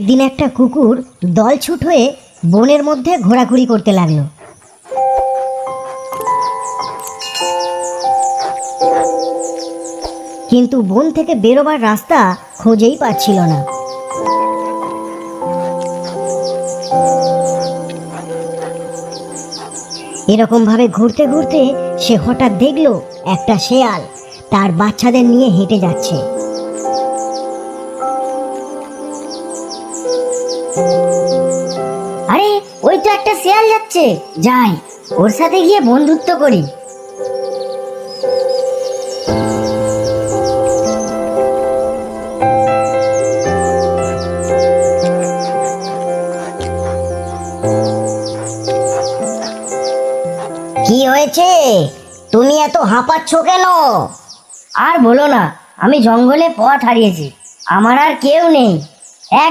দিন একটা কুকুর দলছুট হয়ে বনের মধ্যে ঘোরাঘুরি করতে লাগলো। কিন্তু বন থেকে বেরোবার রাস্তা খুঁজেই পাচ্ছিল না। এরকম ভাবে ঘুরতে ঘুরতে সে হঠাৎ দেখলো একটা শেয়াল তার বাচ্চাদের নিয়ে হেঁটে যাচ্ছে। আরে, ওই তো একটা শেয়াল যাচ্ছে, যাই ওর সাথে গিয়ে বন্ধুত্ব করি। কি হয়েছে, তুমি এত হাঁপাচ্ছ কেন? আর বলো না, আমি জঙ্গলে পথ হারিয়েছি, আমার আর কেউ নেই। এক